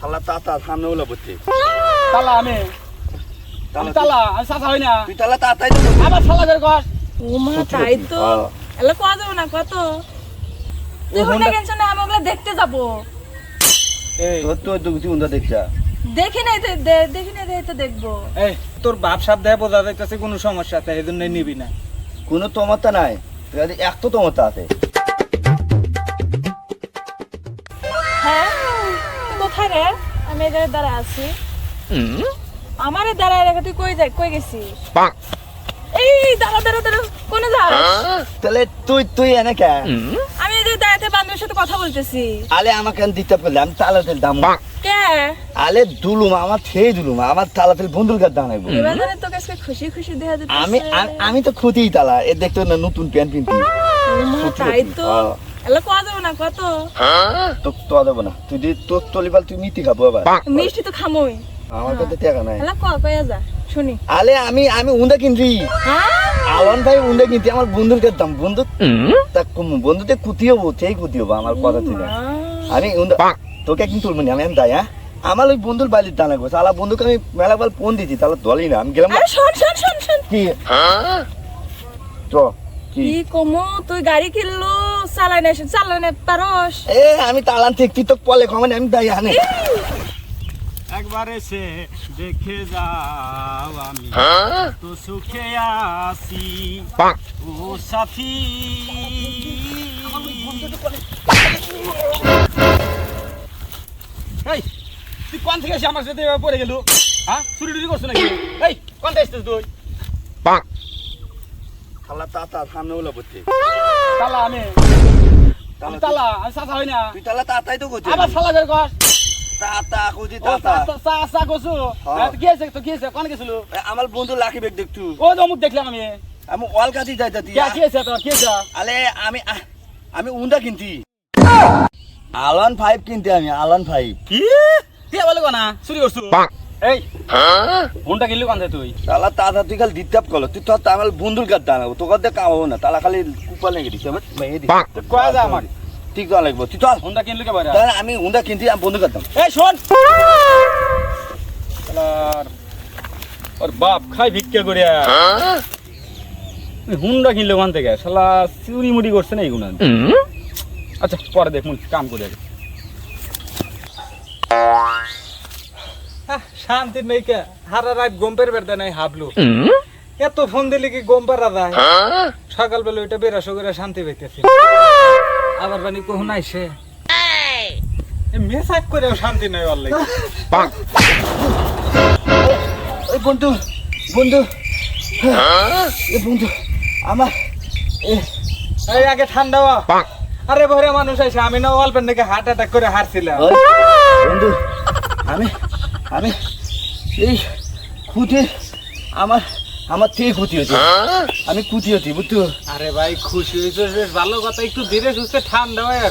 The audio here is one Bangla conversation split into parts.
খালা তাতা সামনে ওলা বসছে। তালা আমি তালা আমি সাথা হই না তুই তালা তাতাই তো আবার শালা করে কর ও মা তাই তো এলা কোয়া যাবে না কত তুই হন্ডা কেনছ না আমি ওগুলা দেখতে যাব এই তোর তো তুই উন্দা দেখছা দেখি নাই তো দেখি নাই তো দেখবো এই তোর বাপ সাপ দেয় বোঝা যাইতেছে কোনো সমস্যা আছে এই জন্য নিবি না কোনো তোমারটা নাই এক তো তোমারটা আছে। হ্যাঁ তুই কোথায় রে আমি এদের দ্বারা আছি আমার দ্বারায় রেখে তুই কই গেছিস এই দাঁড়া দাঁড়া দাঁড়া কোনে যাস তাহলে তুই এনে কে আমি এদের দাঁড়াতে বান্ধবীর সাথে কথা বলতেছি আলে আমাকে দিতে পারলে আমি তালা তেল দাম কে আলে দুলুম আমার খেয়ে দুলুম আমার তালা তেল বন্ধুর কাছে দাঁড়াইবো এবার জানে তোকে আজকে খুশি খুশি দেখা যেত আমি তো খুঁতেই তালা এ দেখতো না নতুন প্যান্ট পিনতি তাই তো এলা কোয়া যাবে না কত তো দেবো না তুই তোর তলিপাল তুই মিটি খাবো আবার মিষ্টি তো খামোই আমার কাছে টাকা নাই এলা কয়া যা শুনি আলে আমি উন্দা কিনছি হ্যাঁ আলন ভাই উন্দা কিনছি আমার বন্ধুর কাছে দাম বন্ধু তা বন্ধুতে কুতি হবো সেই কুতি হবো আমার কথা ছিল আমি উন্দা তোকে একদিন তুলবো আমি যাই হ্যাঁ আমার ওই বন্ধুর বাড়ির দানা করছে আলা বন্ধুকে আমি মেলা বার ফোন দিয়েছি তাহলে দলই না আমি গেলাম আরে শোন কি চ কি কি কমো তুই গাড়ি কিনলো চালানে পারস এ আমি তালান ঠিক তুই তো পলে কমানে আমি দাই আনে একবার এসে দেখে যাও আমি তো সুখে আছি ও সাথী এই তুই কোন থেকে এসে আমার সাথে পড়ে গেল হ্যাঁ চুরি টুরি করছো নাকি এই কোন থেকে এসছিস তুই খালা তাতা সামনে ওলা বসছে তালা আমি তালা আমি সাথা হই না তুই তালা তাতাই তো করছিস আবার শালা করে কর তাতা কইছি ও তাতা সা কসু কি আছে তো কি আছে কোন গেছিল আমার বন্ধু লাখি বেগ দেখতু ও অমুক দেখলাম আমি আমি অলকাতি যাইতা কি আছে তোর কি আছে আলে আমি উন্দা কিনতি আলন 5 কিনতে আমি আলন 5 কি কি বলে না চুরি করছু এই ফোনটা কিনলি কোন তুই তালা তাতা তুই খালি দিতাপ কল তুই তো আমার বন্ধুর কাছে দাঁড়াবো তোর কাছে কামাবো না তালা খালি কুপাল লেগে দিচ্ছে কয়া যা আমার ঠিক তো লাগবো তুই চল ফোনটা কিনলি কে বাইরে তাহলে আমি উন্দা কিনতি আমি বন্ধু করতাম এই শোন ওর বাপ খাই ভিক্ষা করে হুন্ডা কিনলে ওখান থেকে শালা চুরি মুড়ি করছে না এইগুলো আচ্ছা পরে দেখ কাম করে শান্তি নেই কে হারা রাত গম পের বেড়া নাই হাবলু এত ফোন দিলে কি গম পারা যায় সকালবেলা ওইটা বেরাসো করে শান্তি পাইতেছি আবার বানি কখন আইসে মেসাজ করেও শান্তি নাই অল্লাই ওই বন্ধু আমার এই আগে ঠান্ডা আরে ভরে মানুষ আইসে আমি না অল্পের নাকি হার্ট অ্যাটাক করে হারছিলাম বন্ধু আমি এই খুঁতে আমার থেকে ক্ষতি হচ্ছে আমি ক্ষতি হচ্ছি বুঝছো আরে ভাই খুশি হয়েছে বেশ ভালো কথা একটু ধীরে সুস্থে ঠান্ডা হয়ে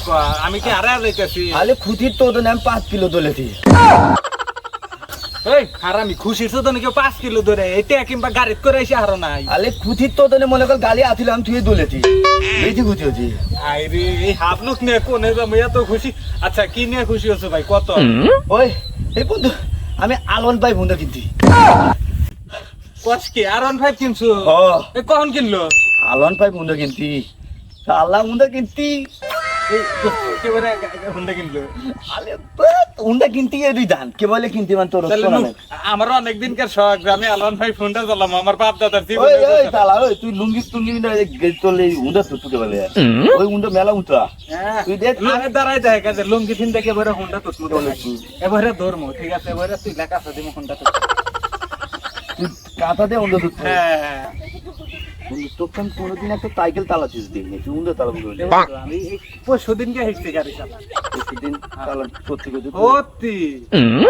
আমি কি আরে যাইতেছি আলে খুঁতির তো আমি 5 কিলো দলেছি এই হারামি খুশির তো কেউ 5 কিলো ধরে এটা কিংবা গাড়ি করে এসে হারো নাই আলে খুঁতির তো মনে কর গালি আছিলাম তুই দলেছি বেশি খুঁতি হচ্ছি আরে এই হাবলুক নিয়ে কোনে যাবো এত খুশি আচ্ছা কি নিয়ে খুশি হচ্ছে ভাই কত ওই এই বন্ধু আমি আলন ভাই বন্ধু কিনছি কষ্ট কি R15 কিনছো এই কখন কিনলো আলন ভাই বন্ধু কিনছি আল্লাহ বন্ধু কিনছি একেবারে হুন্ডা কিনলো আলে হুন্ডা কিনতে গিয়ে তুই জান কে বলে কিনতে মান তোর আমার অনেকদিনকার শখ আমি R15 ফোনটা চালাম আমার বাপ দাদার ওই তালা ওই তুই লুঙ্গি না তোলে হুন্ডা তো তুই বলে ওই হুন্ডা মেলা উঠা তুই দেখ আরে দাঁড়াই দেখ কাজে লুঙ্গি ফিন দেখে এবারে হুন্ডা তো এবারে ধর্ম ঠিক আছে এবারে তুই লেখা আছে দিমু হুন্ডা তো তুই কাঁথা দে হুন্ডা তুই হ্যাঁ তোকে কোনোদিন একটা সাইকেল চালাচ্ছিস দেখি তুই হুন্ডা চালাবি আমি পরশুদিনকে হেঁটতে গাড়ি চালাম প্রতিদিন চালা সত্যি করে সত্যি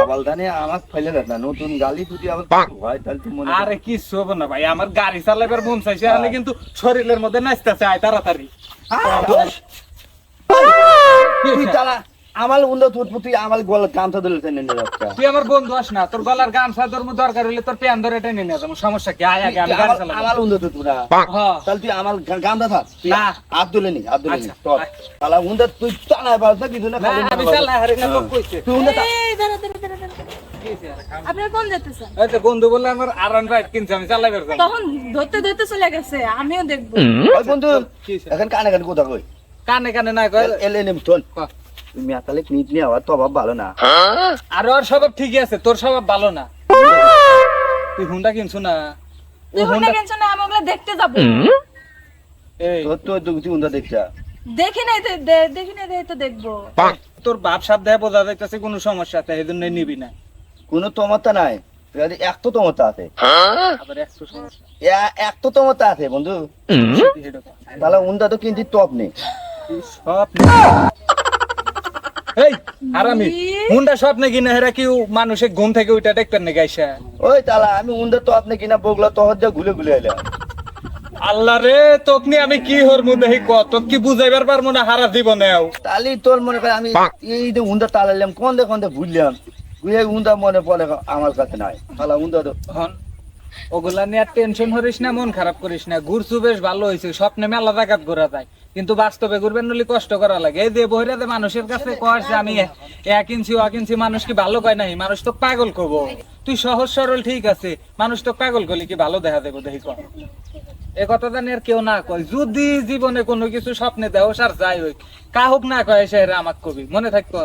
আবাল দানে আমার ফেলে দেখ না নতুন গালি তুই আবার হয় তাহলে তুই মনে আরে কি শোভ না ভাই আমার গাড়ি চালাবার মন চাইছে আমি কিন্তু শরীরের মধ্যে নাচতেছে আয় তাড়াতাড়ি তুই চালা আমার বন্ধু তোর তুই আমার গলা গামছা ধরে টেনে নিয়ে যাচ্ছে তুই আমার বন্ধু আস না তোর গলার গামছা তোর দরকার হলে তোর প্যান ধরে টেনে নিয়ে যাবো সমস্যা কি আয় আগে আমি গাড়ি চালাবো আমার বন্ধু তো তোরা হ্যাঁ তাহলে তুই আমার গামছা থাক তুই না হাত ধরে নি তোর আচ্ছা, তাহলে বন্ধু তুই চালাই পারছ না কিছু না আমি চালাই হারে না লোক কইছে তুই বন্ধু এই দাঁড়া আপনি কোন যেতেছেন? এই তো বন্ধু বললে আমার আরান রাইড কিনছে, আমি চালাই বের করব। তখন ধরতে ধরতে চলে গেছে, আমিও দেখবো। ওই বন্ধু কি হইছে? এখন কানে কানে কথা কই কানে কানে না কয়। এলেন শোন ক। তুমি আতালে নিট নিয়ে আবার তো অভাব ভালো না আর ওর স্বভাব ঠিকই আছে, তোর স্বভাব ভালো না। তুই হুন্ডা কিনছু না? ও তুই হুন্ডা কেন না, আমি ওগুলো দেখতে যাবো। এই তোর তো দুটি উন্দা দেখছা দেখি নাই তো, দেখি নাই দেখে তো দেখবো। তোর বাপ সাপ দেয় বোঝা যাইতেছে কোনো সমস্যা আছে, এই জন্য নিবি না। কোনো তোমারটা নাই এক তো তোমারটা আছে আবার 100 সমস্যা। এক তো তোমারটা আছে বন্ধু তাহলে উন্দা তো কিন্তু টপ নেই তুই সব এই আরামি হুন্ডা স্বপ্নে কিনে হেরা কি মানুষের ঘুম থেকে ওইটা দেখতেন না গাইসা? ওই তাহলে আমি উন্দা তো আপনি কিনা বগলা তো হজ্জা ঘুলে ঘুলে এলাম আল্লাহ রে, তোক নিয়ে আমি কি হরমু দেখি কত কি বুঝাইবার পারবো না হারা জীবনেও। তাহলে তোর মনে করে আমি এই যে উন্দা তালাইলাম কোন ভুললাম বুঝে উন্দা মনে পড়ে আমার কাছে নাই তাহলে উন্দা তো হন ওগুলা নিয়ে আর টেনশন করিস না, মন খারাপ করিস না। ঘুরছু বেশ ভালো হয়েছে, স্বপ্নে মেলা জায়গাত ঘোরা যায়, কিন্তু বাস্তবে ঘুরবেন নলি কষ্ট করা লাগে। এই যে বহিরাতে মানুষের কাছে কয়েছে আমি এক ইঞ্চি এক ইঞ্চি, মানুষ কি ভালো কয় নাই? মানুষ তো পাগল কব। তুই সহজ সরল ঠিক আছে, মানুষ তো পাগল করলে কি ভালো দেখা দেবো দেখি কর। এ কথা জানি আর কেউ না কয়, যদি জীবনে কোনো কিছু স্বপ্নে দেহ সার যাই হোক কাহুক না কয় সে আমাক কবি মনে থাকবো।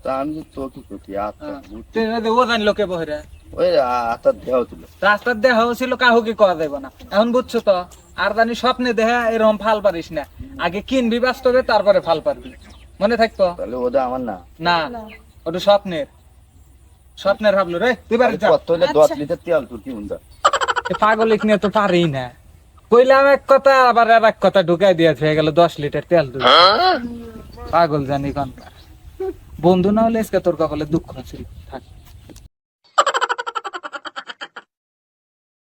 তা আমি তো কি করছি আচ্ছা বুঝছি। ও জানলো কে বহিরা ওই আত্মার দেহ ছিল রাস্তার দেহ ছিল, কাহুকে কওয়া যাবে না। এখন বুঝছো তো? আর জানি স্বপ্নে দেহা এরকম ফাল পারিস না, আগে কিনবি বাস্তবে তারপরে ফাল পারবি, মনে থাকতো? তাহলে ওটা আমার না না ওটা স্বপ্নের, স্বপ্নের ভাবলো রে। তুই বাড়ি যা। কত হলে 10 লিটার তেল তোর কি উন্দা পাগলিক নিয়ে তো পারি না, কইলাম এক কথা আবার আর এক কথা ঢুকাই দিয়েছে, হয়ে গেল 10 লিটার তেল দুই। পাগল জানি কোন বন্ধু না হলে আজকে তোর কপালে দুঃখ ছিল। থাক।